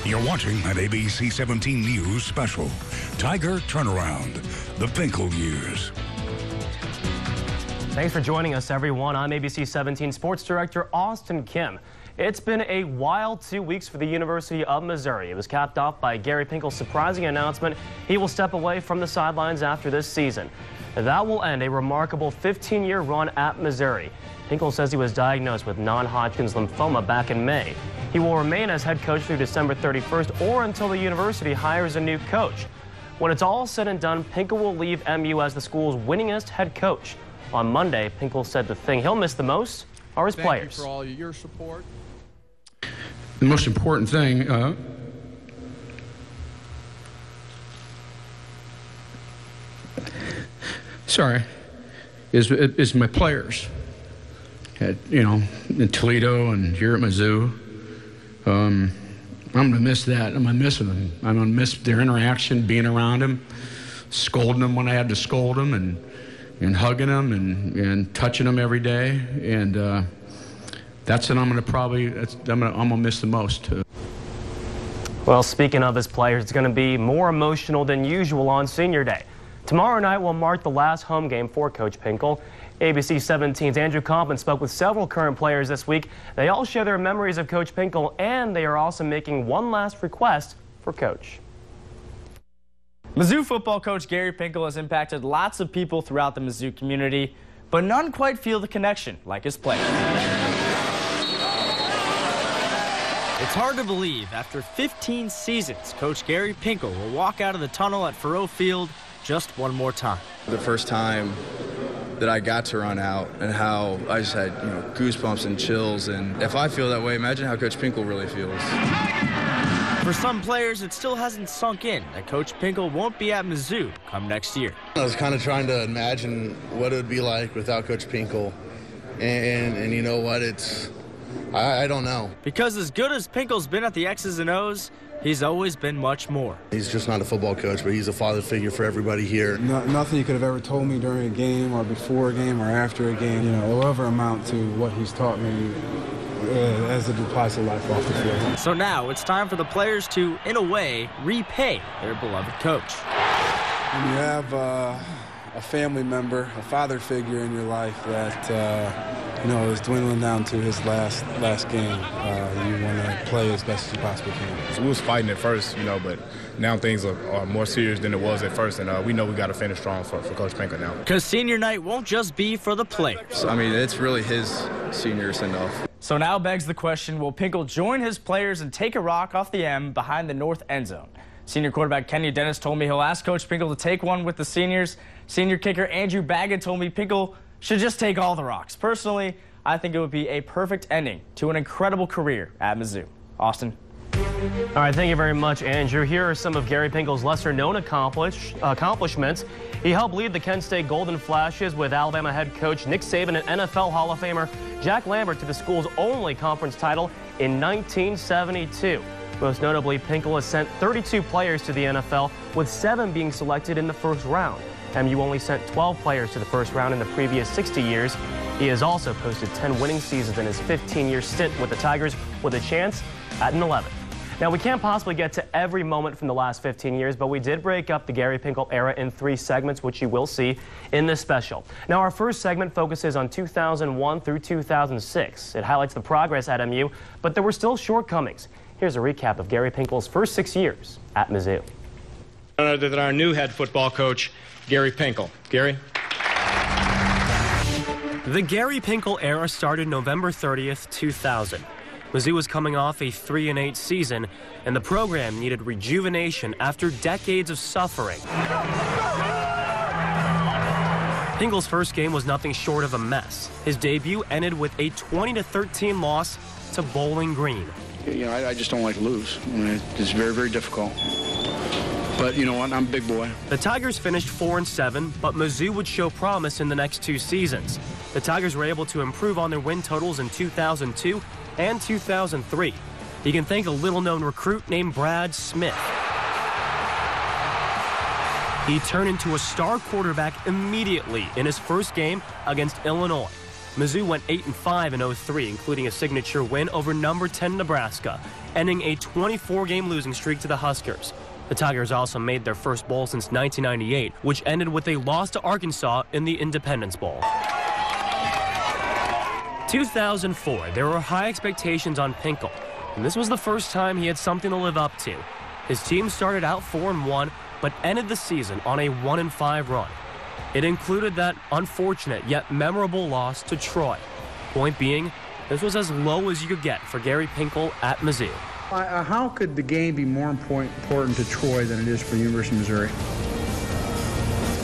You're watching an ABC 17 News special, Tiger Turnaround, the Pinkel Years. Thanks for joining us, everyone. I'm ABC 17 Sports Director Austin Kim. It's been a wild 2 weeks for the University of Missouri. It was capped off by Gary Pinkel's surprising announcement he will step away from the sidelines after this season. That will end a remarkable 15-year run at Missouri. Pinkel says he was diagnosed with non-Hodgkin's lymphoma back in May. He will remain as head coach through December 31st or until the university hires a new coach. When it's all said and done, Pinkel will leave MU as the school's winningest head coach. On Monday, Pinkel said the thing he'll miss the most are his players. Thank you for all your support. The most important thing is my players. In Toledo and here at Mizzou. I'm going to miss that. I'm going to miss them. I'm going to miss their interaction, being around them, scolding them when I had to scold them, and hugging them and touching them every day. And that's what I'm going to miss the most. Well, speaking of his players, it's going to be more emotional than usual on Senior Day. Tomorrow night will mark the last home game for Coach Pinkel. ABC 17's Andrew Compton spoke with several current players this week. They all share their memories of Coach Pinkel, and they are also making one last request for Coach. Mizzou football coach Gary Pinkel has impacted lots of people throughout the Mizzou community, but none quite feel the connection like his players. It's hard to believe after 15 seasons, Coach Gary Pinkel will walk out of the tunnel at Faurot Field just one more time. The first time that I got to run out and how I just had goosebumps and chills, and if I feel that way, imagine how Coach Pinkel really feels. For some players, it still hasn't sunk in that Coach Pinkel won't be at Mizzou come next year. I was kind of trying to imagine what it would be like without Coach Pinkel, and you know what, I don't know. Because as good as Pinkel's been at the X's and O's, he's always been much more. He's just not a football coach, but he's a father figure for everybody here. Nothing you could have ever told me during a game or before a game or after a game, will ever amount to what he's taught me as it applies to life off the field. So now it's time for the players to, in a way, repay their beloved coach. When you have a family member, a father figure in your life that is dwindling down to his last game, you want to play as best as you possibly can. So we was fighting at first, but now things are more serious than it was at first, and we know we got to finish strong for Coach Pinkel now. Because senior night won't just be for the players. I mean, it's really his senior send-off. So now begs the question, will Pinkel join his players and take a rock off the M behind the north end zone? Senior quarterback Kenny Dennis told me he'll ask Coach Pinkel to take one with the seniors. Senior kicker Andrew Baggett told me Pinkel should just take all the rocks. Personally, I think it would be a perfect ending to an incredible career at Mizzou. Austin. All right, thank you very much, Andrew. Here are some of Gary Pinkel's lesser-known accomplishments. He helped lead the Kent State Golden Flashes with Alabama head coach Nick Saban and NFL Hall of Famer Jack Lambert to the school's only conference title in 1972. Most notably, Pinkel has sent 32 players to the NFL, with 7 being selected in the first round. MU only sent 12 players to the first round in the previous 60 years. He has also posted 10 winning seasons in his 15-year stint with the Tigers, with a chance at an 11th. Now, we can't possibly get to every moment from the last 15 years, but we did break up the Gary Pinkel era in 3 segments, which you will see in this special. Now, our first segment focuses on 2001 through 2006. It highlights the progress at MU, but there were still shortcomings. Here's a recap of Gary Pinkel's first 6 years at Mizzou. None other than our new head football coach, Gary Pinkel. Gary? The Gary Pinkel era started November 30th, 2000. Mizzou was coming off a 3-8 season, and the program needed rejuvenation after decades of suffering. Pinkel's first game was nothing short of a mess. His debut ended with a 20-13 loss to Bowling Green. I just don't like to lose. It's very, very difficult. But you know what? I'm a big boy. The Tigers finished 4-7, but Mizzou would show promise in the next 2 seasons. The Tigers were able to improve on their win totals in 2002 and 2003. You can thank a little-known recruit named Brad Smith. He turned into a star quarterback immediately in his first game against Illinois. Mizzou went 8-5 in 03, including a signature win over number 10 Nebraska, ending a 24-game losing streak to the Huskers. The Tigers also made their first bowl since 1998, which ended with a loss to Arkansas in the Independence Bowl. 2004, there were high expectations on Pinkel, and this was the first time he had something to live up to. His team started out 4-1, but ended the season on a 1-5 run. It included that unfortunate yet memorable loss to Troy. Point being, this was as low as you could get for Gary Pinkel at Mizzou. How could the game be more important to Troy than it is for the University of Missouri?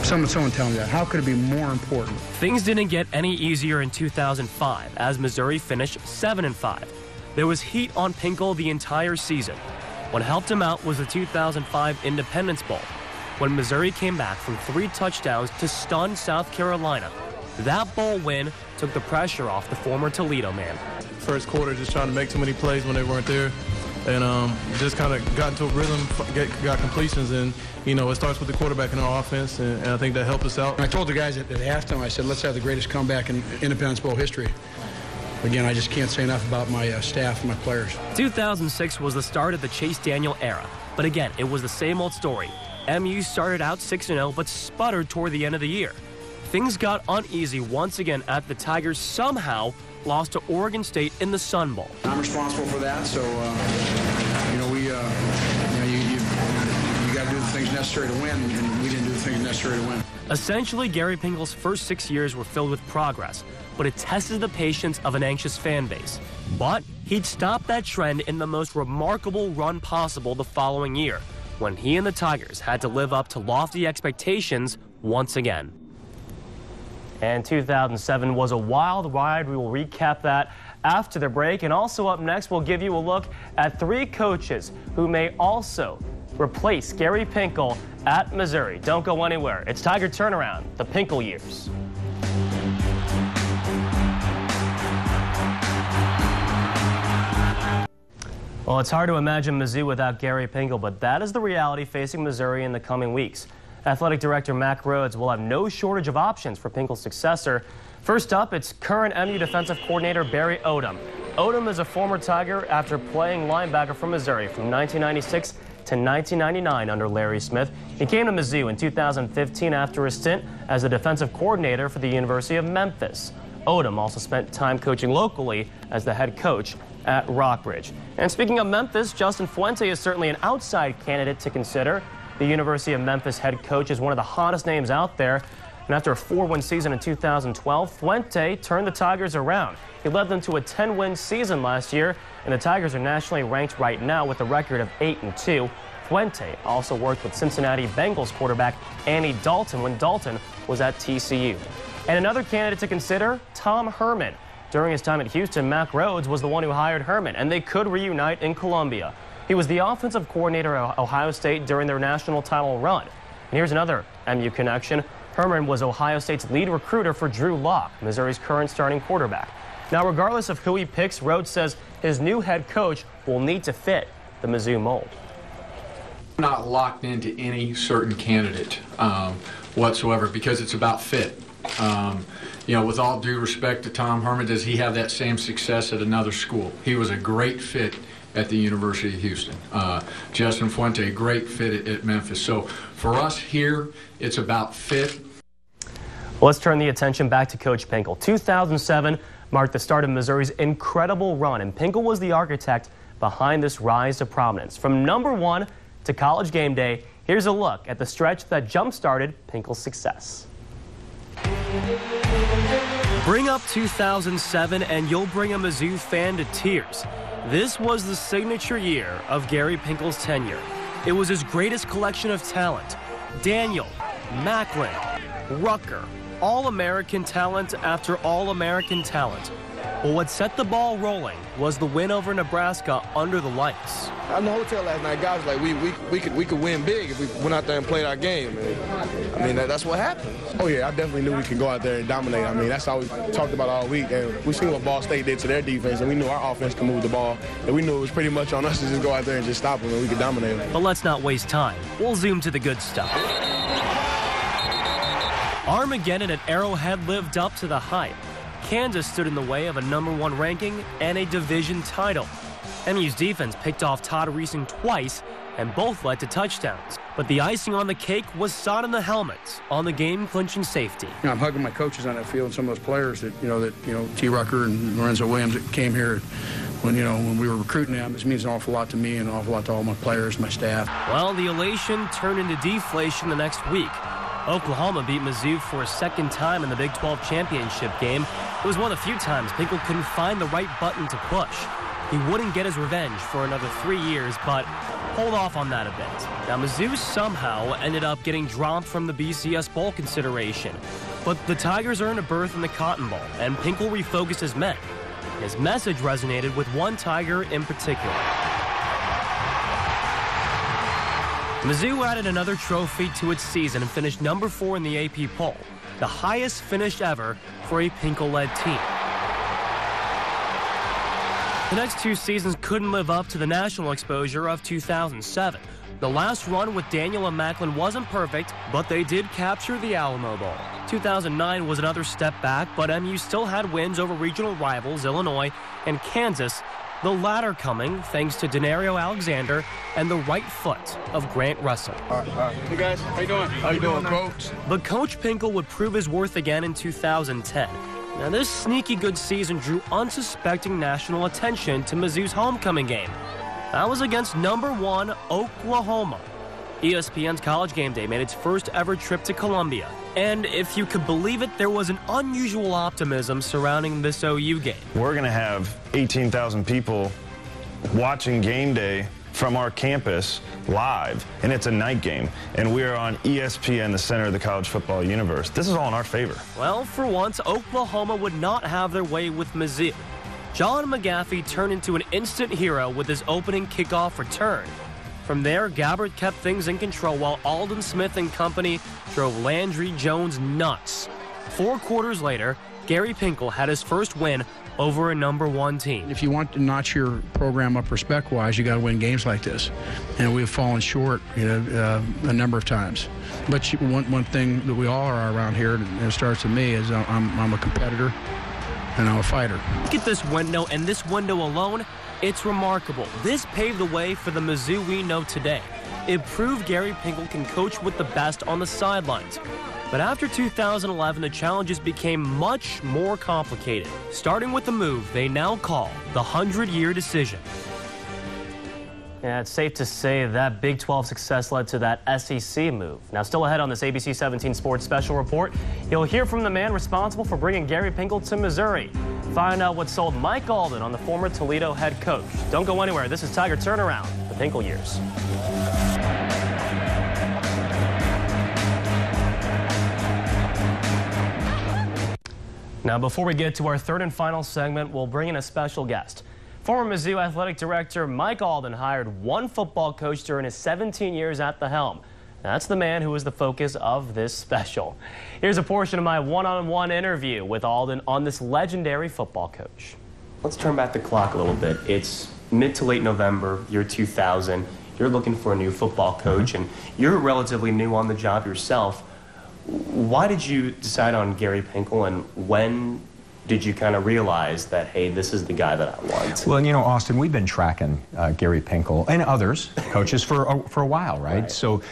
Someone tell me that. How could it be more important? Things didn't get any easier in 2005 as Missouri finished 7-5. There was heat on Pinkel the entire season. What helped him out was the 2005 Independence Bowl, when Missouri came back from 3 touchdowns to stun South Carolina. That bowl win took the pressure off the former Toledo man. First quarter, just trying to make too many plays when they weren't there, and just kind of got into a rhythm, got completions, and it starts with the quarterback in our offense, and I think that helped us out. I told the guys at halftime, I said, let's have the greatest comeback in Independence Bowl history. Again, I just can't say enough about my staff and my players. 2006 was the start of the Chase Daniel era, but again, it was the same old story. MU started out 6-0, but sputtered toward the end of the year. Things got uneasy once again after the Tigers somehow lost to Oregon State in the Sun Bowl. I'm responsible for that, so you got to do the things necessary to win, and we didn't do the things necessary to win. Essentially, Gary Pinkel's first 6 years were filled with progress, but it tested the patience of an anxious fan base. But he'd stopped that trend in the most remarkable run possible the following year, when he and the Tigers had to live up to lofty expectations once again. And 2007 was a wild ride. We will recap that after the break. And also up next, we'll give you a look at 3 coaches who may also replace Gary Pinkel at Missouri. Don't go anywhere. It's Tiger Turnaround, the Pinkel years. Well, it's hard to imagine Mizzou without Gary Pinkel, but that is the reality facing Missouri in the coming weeks. Athletic Director Mack Rhodes will have no shortage of options for Pinkel's successor. First up, it's current MU defensive coordinator Barry Odom. Odom is a former Tiger after playing linebacker for Missouri from 1996 to 1999 under Larry Smith. He came to Mizzou in 2015 after a stint as the defensive coordinator for the University of Memphis. Odom also spent time coaching locally as the head coach at Rockbridge. And speaking of Memphis, Justin Fuente is certainly an outside candidate to consider. The University of Memphis head coach is one of the hottest names out there. And after a 4-win season in 2012, Fuente turned the Tigers around. He led them to a 10-win season last year, and the Tigers are nationally ranked right now with a record of 8-2. Fuente also worked with Cincinnati Bengals quarterback Andy Dalton when Dalton was at TCU. And another candidate to consider, Tom Herman. During his time at Houston, Mack Rhodes was the one who hired Herman, and they could reunite in Columbia. He was the offensive coordinator at Ohio State during their national title run. And here's another MU connection. Herman was Ohio State's lead recruiter for Drew Lock, Missouri's current starting quarterback. Now, regardless of who he picks, Rhodes says his new head coach will need to fit the Mizzou mold. I'm not locked into any certain candidate whatsoever because it's about fit. With all due respect to Tom Herman, does he have that same success at another school? He was a great fit at the University of Houston. Justin Fuente, a great fit at Memphis. So for us here, it's about fit. Let's turn the attention back to Coach Pinkel. 2007 marked the start of Missouri's incredible run, and Pinkel was the architect behind this rise to prominence. From #1 to College Game Day, here's a look at the stretch that jump-started Pinkel's success. Bring up 2007 and you'll bring a Mizzou fan to tears. This was the signature year of Gary Pinkel's tenure. It was his greatest collection of talent. Daniel, Macklin, Rucker, All-American talent after All-American talent. But what set the ball rolling was the win over Nebraska under the lights. I'm in the hotel last night. Guys were like, we could win big if we went out there and played our game. And, that's what happened. Oh, yeah, I definitely knew we could go out there and dominate. That's all we talked about all week. And we seen what Ball State did to their defense, and we knew our offense could move the ball. And we knew it was pretty much on us to just go out there and just stop them, and we could dominate them. But let's not waste time. We'll zoom to the good stuff. Armageddon at Arrowhead lived up to the hype. Kansas stood in the way of a #1 ranking and a division title. MU's defense picked off Todd Reesing twice, and both led to touchdowns. But the icing on the cake was sod in the helmets on the game-clinching safety. I'm hugging my coaches on that field and some of those players that T. Rucker and Lorenzo Williams that came here when we were recruiting them. This means an awful lot to me and an awful lot to all my players, my staff. Well, the elation turned into deflation the next week. Oklahoma beat Mizzou for a second time in the Big 12 championship game. It was one of the few times Pinkel couldn't find the right button to push. He wouldn't get his revenge for another 3 years, but hold off on that a bit. Now, Mizzou somehow ended up getting dropped from the BCS Bowl consideration. But the Tigers earned a berth in the Cotton Bowl, and Pinkel refocused his men. His message resonated with one Tiger in particular. Mizzou added another trophy to its season and finished #4 in the AP poll, the highest finish ever for a Pinkel-led team. The next 2 seasons couldn't live up to the national exposure of 2007. The last run with Daniel and Macklin wasn't perfect, but they did capture the Alamo Bowl. 2009 was another step back, but MU still had wins over regional rivals Illinois and Kansas, the latter coming thanks to Denario Alexander and the right foot of Grant Russell. Hey guys, how you doing? How you doing, Coach? But Coach Pinkel would prove his worth again in 2010. Now, this sneaky good season drew unsuspecting national attention to Mizzou's homecoming game. That was against #1 Oklahoma. ESPN's College Game Day made its first ever trip to Columbia. And if you could believe it, there was an unusual optimism surrounding this OU game. We're going to have 18,000 people watching game day from our campus live, and it's a night game, and we are on ESPN, the center of the college football universe. This is all in our favor. Well, for once, Oklahoma would not have their way with Mizzou. John McGaffey turned into an instant hero with his opening kickoff return. From there, Gabbert kept things in control while Alden Smith and company drove Landry Jones nuts. 4 quarters later, Gary Pinkel had his first win over a #1 team. If you want to notch your program up respect-wise, you got to win games like this. And we've fallen short, a number of times. But one thing that we all are around here, and it starts with me, is I'm a competitor and I'm a fighter. Look at this window, and this window alone, it's remarkable. This paved the way for the Mizzou we know today. It proved Gary Pinkel can coach with the best on the sidelines. But after 2011, the challenges became much more complicated, starting with the move they now call the 100-year decision. Yeah, it's safe to say that Big 12 success led to that SEC move. Now, still ahead on this ABC 17 Sports Special Report, you'll hear from the man responsible for bringing Gary Pinkel to Missouri. Find out what sold Mike Alden on the former Toledo head coach. Don't go anywhere. This is Tiger Turnaround, the Pinkel years. Now, before we get to our third and final segment, we'll bring in a special guest. Former Mizzou Athletic Director Mike Alden hired one football coach during his 17 years at the helm. That's the man who is the focus of this special. Here's a portion of my one-on-one interview with Alden on this legendary football coach. Let's turn back the clock a little bit. It's mid to late November, year 2000. You're looking for a new football coach, and you're relatively new on the job yourself. Why did you decide on Gary Pinkel, and when did you kind of realize that, hey, this is the guy that I want? Well, Austin, we've been tracking Gary Pinkel and others coaches for a while, right? So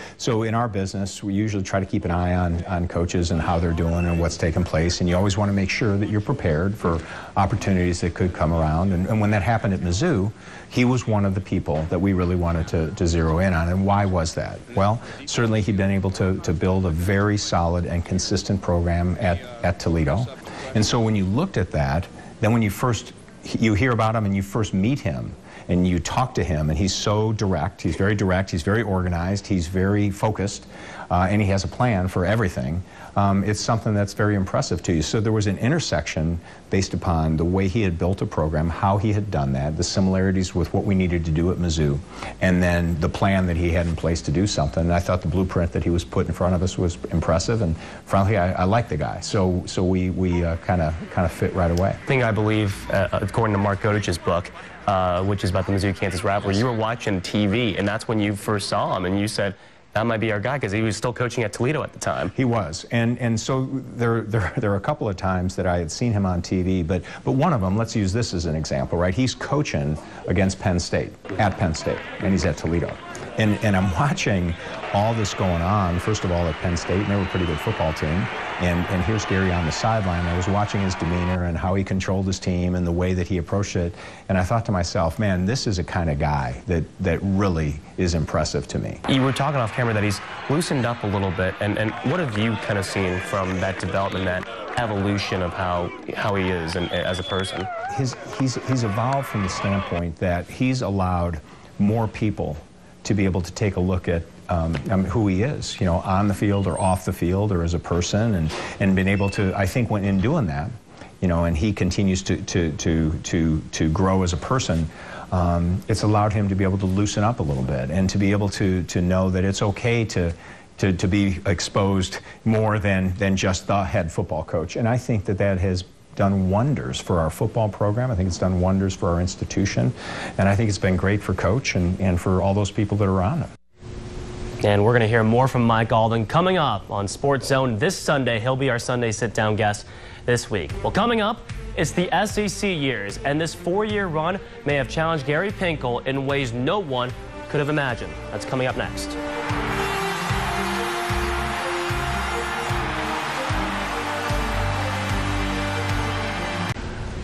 in our business, we usually try to keep an eye on coaches and how they're doing and what's taking place, and you always want to make sure that you're prepared for opportunities that could come around. And when that happened at Mizzou, he was one of the people that we really wanted to zero in on. And why was that? Well, certainly he'd been able to build a very solid and consistent program at Toledo. And so when you looked at that, then when you hear about him and you first meet him and you talk to him, and he's so direct, he's very organized, he's very focused, and he has a plan for everything. It's something that's very impressive to you. So there was an intersection based upon the way he had built a program, how he had done that, the similarities with what we needed to do at Mizzou, and then the plan that he had in place to do something. And I thought the blueprint that he was put in front of us was impressive, and frankly, I like the guy. So we kind of fit right away. I believe, according to Mark Godich's book, which is about the Mizzou-Kansas rivalry, you were watching TV, and that's when you first saw him, and you said, that might be our guy, because he was still coaching at Toledo at the time. He was, and so there are a couple of times that I had seen him on TV, but one of them, let's use this as an example, right? He's coaching against Penn State, at Penn State, and he's at Toledo. And I'm watching all this going on, first of all, at Penn State, and they were a pretty good football team. And here's Gary on the sideline. I was watching his demeanor and how he controlled his team and the way that he approached it. And I thought to myself, man, this is a kind of guy that really is impressive to me. You were talking off camera that he's loosened up a little bit. And what have you kind of seen from that development, that evolution of how he is as a person? He's evolved from the standpoint that he's allowed more people to be able to take a look at who he is, on the field or off the field or as a person, and been able to, I think, when in doing that, and he continues to grow as a person, it's allowed him to be able to loosen up a little bit and to be able to know that it's okay to be exposed more than just the head football coach. And I think that has done wonders for our football program. I think it's done wonders for our institution. And I think it's been great for Coach and for all those people that are around him. And we're going to hear more from Mike Alden coming up on Sports Zone this Sunday. He'll be our Sunday sit-down guest this week. Well, coming up, it's the SEC years, and this 4-year run may have challenged Gary Pinkel in ways no one could have imagined. That's coming up next.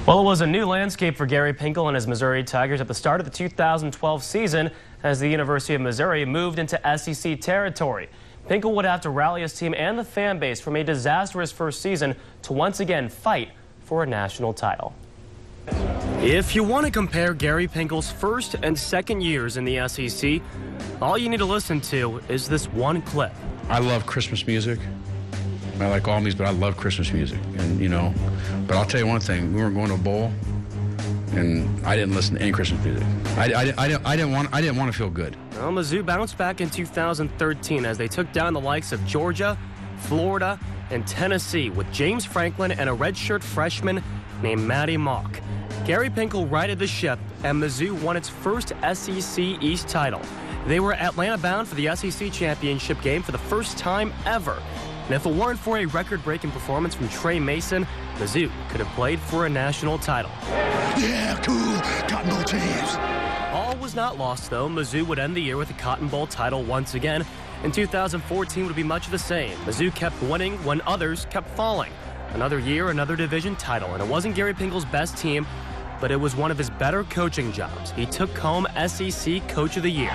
Well, it was a new landscape for Gary Pinkel and his Missouri Tigers at the start of the 2012 season as the University of Missouri moved into SEC territory. Pinkel would have to rally his team and the fan base from a disastrous first season to once again fight for a national title. If you want to compare Gary Pinkel's first and second years in the SEC, all you need to listen to is this one clip. I love Christmas music. I like all music, but I love Christmas music. And, but I'll tell you one thing, we weren't going to a bowl, and I didn't listen to any Christmas music. I didn't want to feel good. Well, Mizzou bounced back in 2013 as they took down the likes of Georgia, Florida, and Tennessee with James Franklin and a redshirt freshman named Matty Mock. Gary Pinkel righted the ship, and Mizzou won its first SEC East title. They were Atlanta-bound for the SEC championship game for the first time ever. And if it weren't for a record-breaking performance from Trey Mason, Mizzou could have played for a national title. Yeah, cool. Cotton Bowl champs. All was not lost, though. Mizzou would end the year with a Cotton Bowl title once again. In 2014 would be much the same. Mizzou kept winning when others kept falling. Another year, another division title. And it wasn't Gary Pinkel's best team, but it was one of his better coaching jobs. He took home SEC Coach of the Year.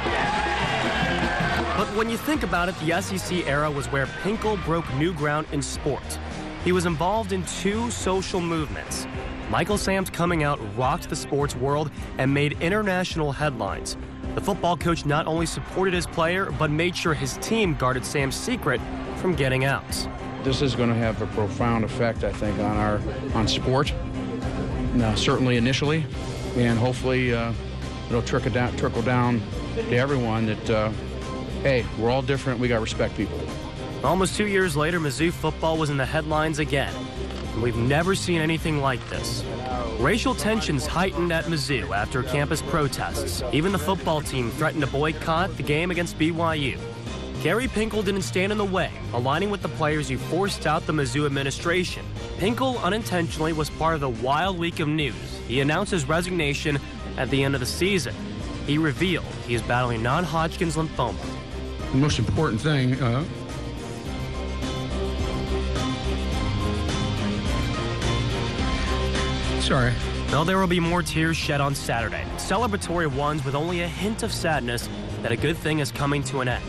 But when you think about it, the SEC era was where Pinkel broke new ground in sports. He was involved in 2 social movements. Michael Sam's coming out rocked the sports world and made international headlines. The football coach not only supported his player, but made sure his team guarded Sam's secret from getting out. This is going to have a profound effect, I think, on sport. Certainly initially, and hopefully it'll trickle down to everyone that, hey, we're all different. We got to respect people. Almost 2 years later, Mizzou football was in the headlines again. And we've never seen anything like this. Racial tensions heightened at Mizzou after campus protests. Even the football team threatened to boycott the game against BYU. Gary Pinkel didn't stand in the way, aligning with the players who forced out the Mizzou administration. Pinkel unintentionally was part of the wild week of news. He announced his resignation at the end of the season. He revealed he is battling non-Hodgkin's lymphoma. The most important thing, sorry. Well, there will be more tears shed on Saturday. Celebratory ones with only a hint of sadness that a good thing is coming to an end.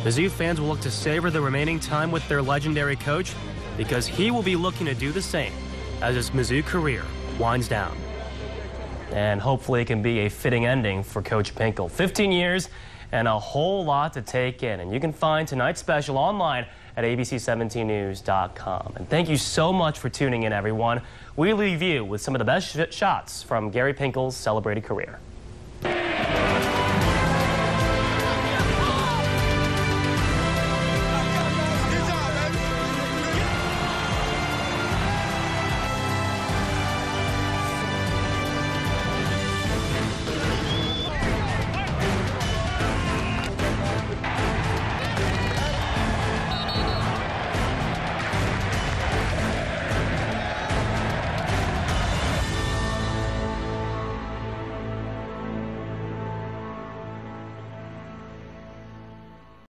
Mizzou fans will look to savor the remaining time with their legendary coach because he will be looking to do the same as his Mizzou career winds down. And hopefully it can be a fitting ending for Coach Pinkel. 15 years and a whole lot to take in. And you can find tonight's special online at abc17news.com. And thank you so much for tuning in, everyone. We leave you with some of the best shots from Gary Pinkel's celebrated career.